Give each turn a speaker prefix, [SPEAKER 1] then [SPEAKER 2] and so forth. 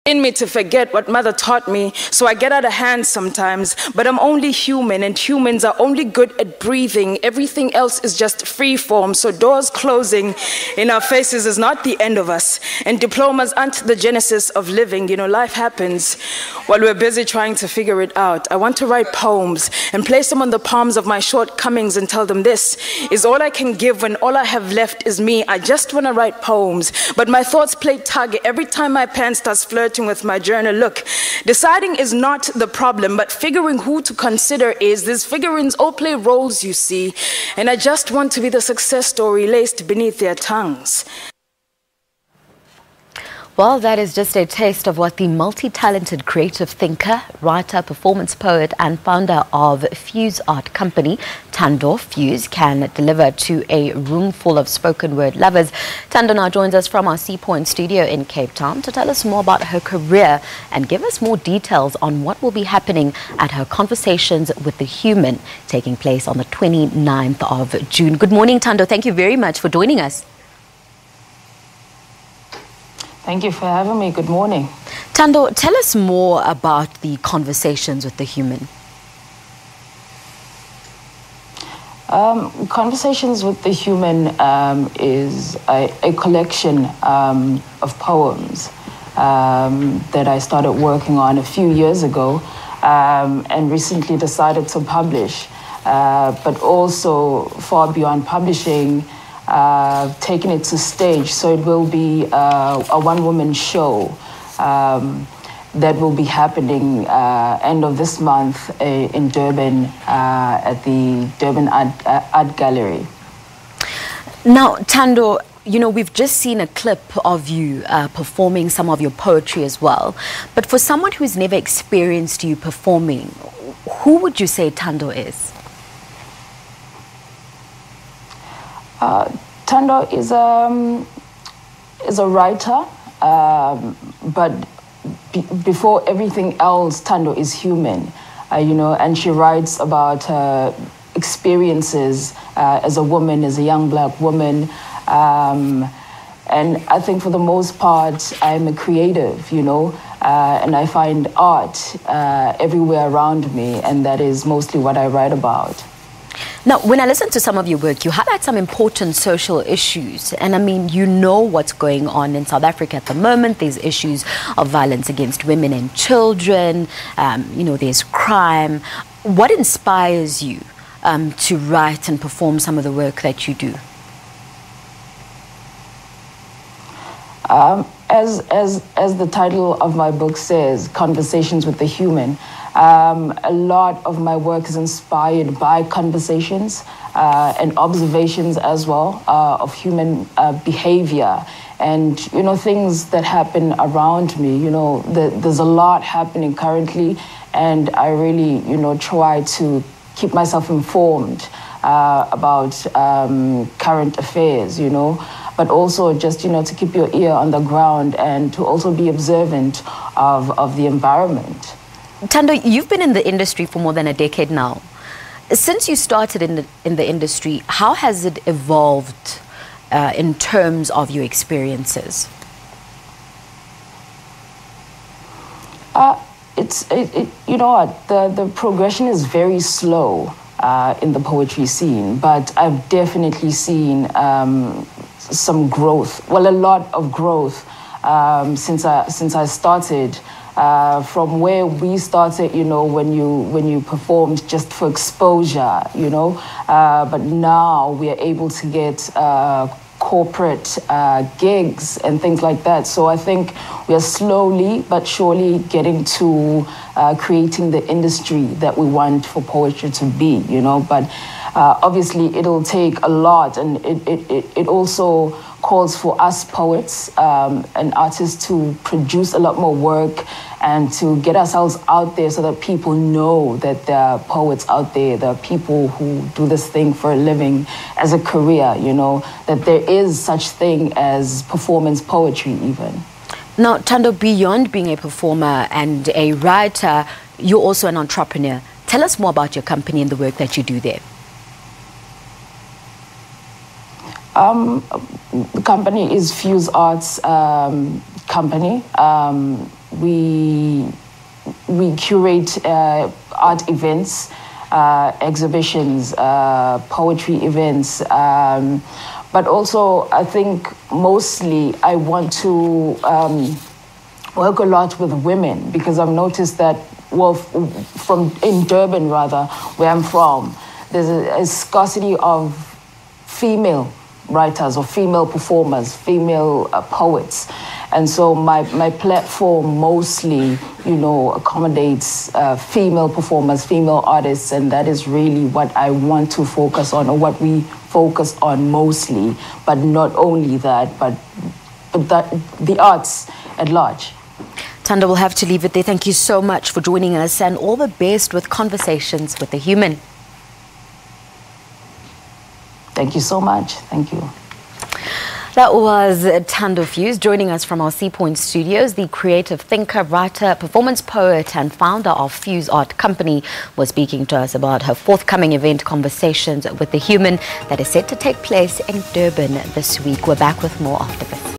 [SPEAKER 1] in me to forget what mother taught me, so I get out of hand sometimes, but I'm only human, and humans are only good at breathing. Everything else is just free form, so doors closing in our faces is not the end of us, and diplomas aren't the genesis of living. You know, life happens while we're busy trying to figure it out. I want to write poems and place them on the palms of my shortcomings and tell them this is all I can give when all I have left is me. I just want to write poems, but my thoughts play tug every time my pen starts flirting with my journal. Look, deciding is not the problem, but figuring who to consider is. These figurines all play roles, you see, and I just want to be the success story laced beneath their tongues.
[SPEAKER 2] Well, that is just a taste of what the multi-talented creative thinker, writer, performance poet and founder of FuzeArtCo, Thando Fuze, can deliver to a room full of spoken word lovers. Thando now joins us from our Sea Point studio in Cape Town to tell us more about her career and give us more details on what will be happening at her Conversations with the Human, taking place on the 29th of June. Good morning, Thando. Thank you very much for joining us.
[SPEAKER 1] Thank you for having me. Good morning.
[SPEAKER 2] Thando, tell us more about the Conversations with the Human.
[SPEAKER 1] Conversations with the Human is a collection of poems that I started working on a few years ago and recently decided to publish, but also far beyond publishing, taking it to stage. So it will be a one-woman show that will be happening end of this month in Durban at the Durban Art Gallery.
[SPEAKER 2] Now, Thando, you know, we've just seen a clip of you performing some of your poetry as well. But for someone who's never experienced you performing, who would you say Thando is?
[SPEAKER 1] Thando is a writer, but before everything else, Thando is human, you know, and she writes about her experiences as a woman, as a young black woman, and I think for the most part, I'm a creative, you know, and I find art everywhere around me, and that is mostly what I write about.
[SPEAKER 2] Now, when I listen to some of your work, you highlight some important social issues. And I mean, you know what's going on in South Africa at the moment. There's issues of violence against women and children. You know, there's crime. What inspires you to write and perform some of the work that you do?
[SPEAKER 1] As the title of my book says, Conversations with the Human, a lot of my work is inspired by conversations and observations as well of human behavior and, you know, things that happen around me. You know, there's a lot happening currently, and I really, you know, try to keep myself informed about current affairs, you know, but also just, you know, to keep your ear on the ground and to also be observant of the environment.
[SPEAKER 2] Thando, you've been in the industry for more than a decade now. Since you started in the industry, how has it evolved in terms of your experiences?
[SPEAKER 1] You know what, the progression is very slow in the poetry scene, but I've definitely seen some growth, well, a lot of growth since I started. From where we started, you know, when you performed just for exposure, you know, but now we are able to get corporate gigs and things like that. So I think we are slowly but surely getting to creating the industry that we want for poetry to be, you know, but obviously it'll take a lot, and it also calls for us poets and artists to produce a lot more work and to get ourselves out there so that people know that there are poets out there, there are people who do this thing for a living as a career, you know, that there is such thing as performance poetry even.
[SPEAKER 2] Now, Thando, beyond being a performer and a writer, you're also an entrepreneur. Tell us more about your company and the work that you do there. The company is FuzeArt's company.
[SPEAKER 1] we curate art events, exhibitions, poetry events, but also I think mostly I want to work a lot with women, because I've noticed that, well, in Durban rather, where I'm from, there's a scarcity of female writers or female performers, female poets. And so my platform mostly, accommodates female performers, female artists, and that is really what I want to focus on, or what we focus on mostly. But not only that, but the arts at large.
[SPEAKER 2] Thando, we'll have to leave it there. Thank you so much for joining us, and all the best with Conversations with the Human.
[SPEAKER 1] Thank you so much. Thank you.
[SPEAKER 2] That was Thando Fuze joining us from our Sea Point studios. The creative thinker, writer, performance poet and founder of FuzeArtCo was speaking to us about her forthcoming event, Conversations with the Human, that is set to take place in Durban this week. We're back with more after this.